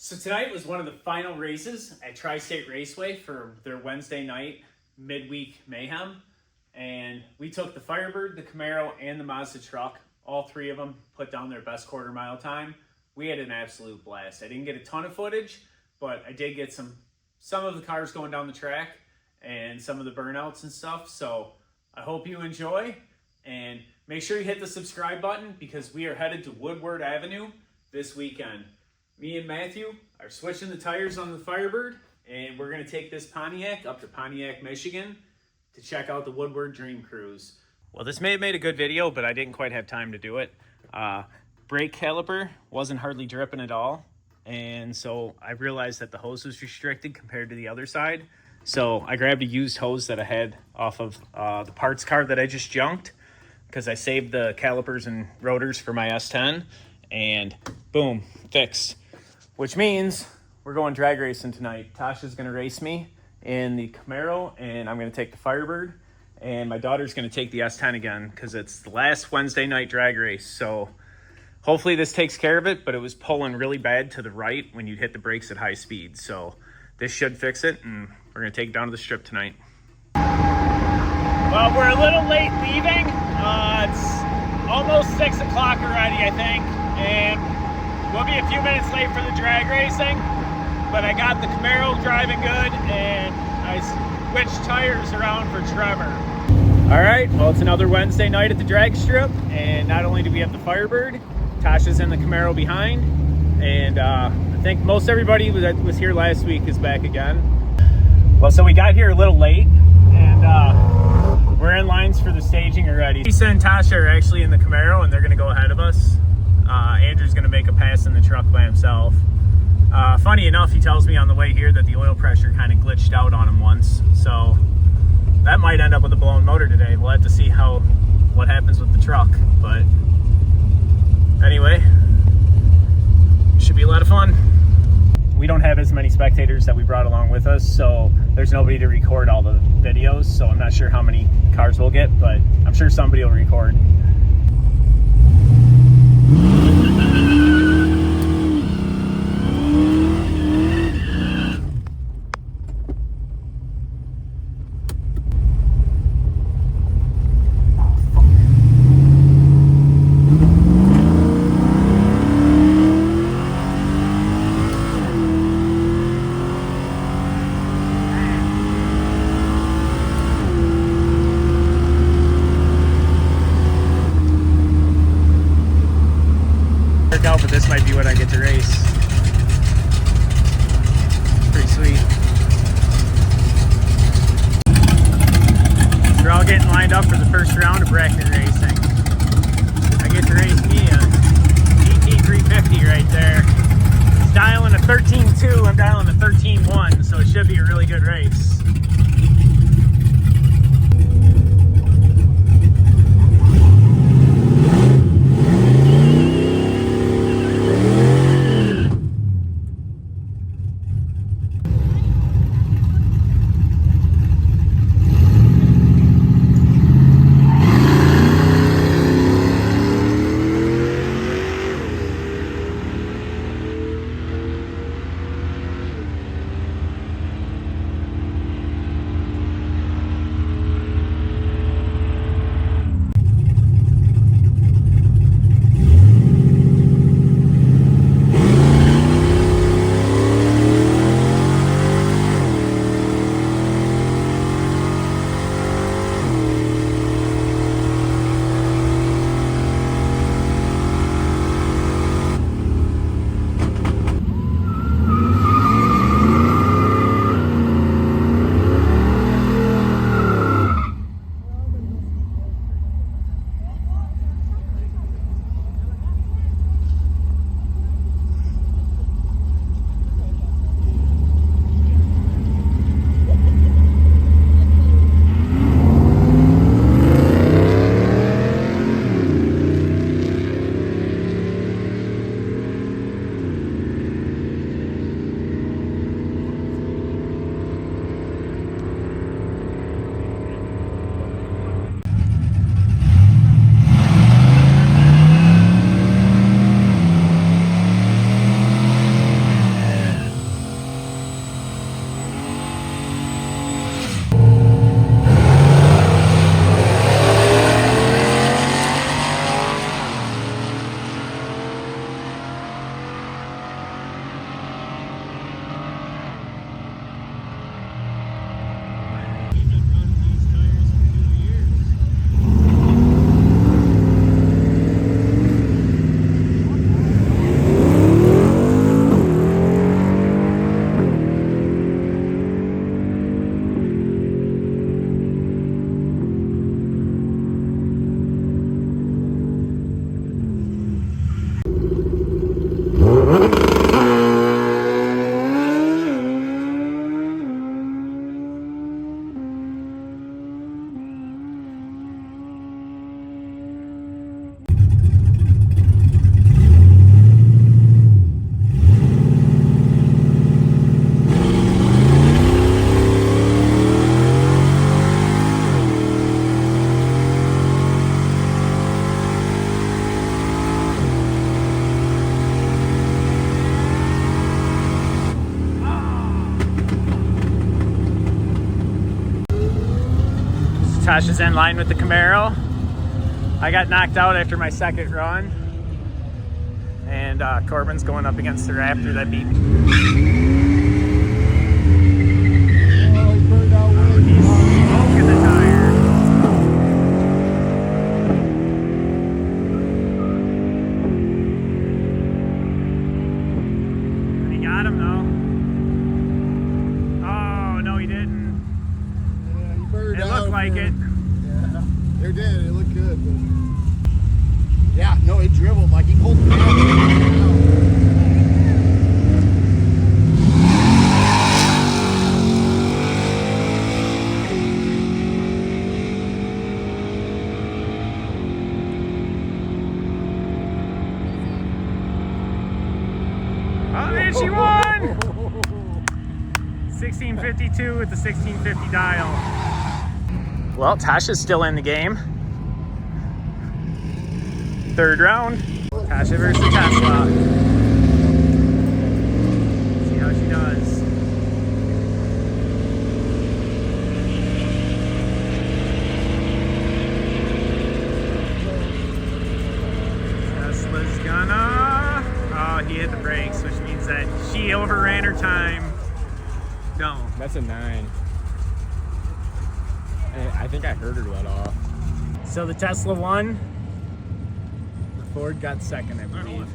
So tonight was one of the final races at Tri-State Raceway for their Wednesday night Midweek Mayhem. And we took the Firebird, the Camaro, and the Mazda truck. All three of them put down their best quarter mile time. We had an absolute blast. I didn't get a ton of footage, but I did get some of the cars going down the track and some of the burnouts and stuff. So I hope you enjoy, and make sure you hit the subscribe button because we are headed to Woodward Avenue this weekend. Me and Matthew are switching the tires on the Firebird, and we're going to take this Pontiac up to Pontiac, Michigan to check out the Woodward Dream Cruise. Well, this may have made a good video, but I didn't quite have time to do it. Brake caliper wasn't hardly dripping at all, and so I realized that the hose was restricted compared to the other side. So I grabbed a used hose that I had off of the parts car that I just junked, because I saved the calipers and rotors for my S10, and boom, fixed. Which means we're going drag racing tonight. Tasha's going to race me in the Camaro, and I'm going to take the Firebird, and my daughter's going to take the S10 again because it's the last Wednesday night drag race. So hopefully this takes care of it, but it was pulling really bad to the right when you hit the brakes at high speed. So this should fix it, and we're going to take it down to the strip tonight. Well, we're a little late leaving. It's almost 6 o'clock already, I think, and we'll be a few minutes late for the drag racing, but I got the Camaro driving good, and I switched tires around for Trevor. All right, well, it's another Wednesday night at the drag strip, and not only do we have the Firebird, Tasha's in the Camaro behind, and I think most everybody that was here last week is back again. Well, so we got here a little late, and we're in lines for the staging already. Lisa and Tasha are actually in the Camaro, and they're gonna go ahead of us. Andrew's going to make a pass in the truck by himself. Funny enough, he tells me on the way here that the oil pressure kind of glitched out on him once. So that might end up with a blown motor today. We'll have to see what happens with the truck. But anyway, should be a lot of fun. We don't have as many spectators that we brought along with us, so there's nobody to record all the videos. So I'm not sure how many cars we'll get, but I'm sure somebody will record. But this might be what I get to race. Pretty sweet. We're all getting lined up for the first round of bracket racing. I get to race me a GT350 right there. It's dialing a 13.2, I'm dialing a 13.1, so it should be a really good race. Tasha's in line with the Camaro. I got knocked out after my second run. And Corbin's going up against the Raptor that beat me. Oh, he burned out Oh, he's smoking the tire. He got him though. Oh, no he didn't. Yeah, he burned It out. looked like it. Yeah, it did. It looked good. But... yeah, no, it dribbled. Like he pulled the back. Oh, there she won! 1652 with the 1650 dial. Well, Tasha's still in the game. Third round. Tasha versus Tesla. See how she does. Tesla's gonna... oh, he hit the brakes, which means that she overran her time. No. That's a 9. I think I heard her let off. So the Tesla won. The Ford got second, I believe.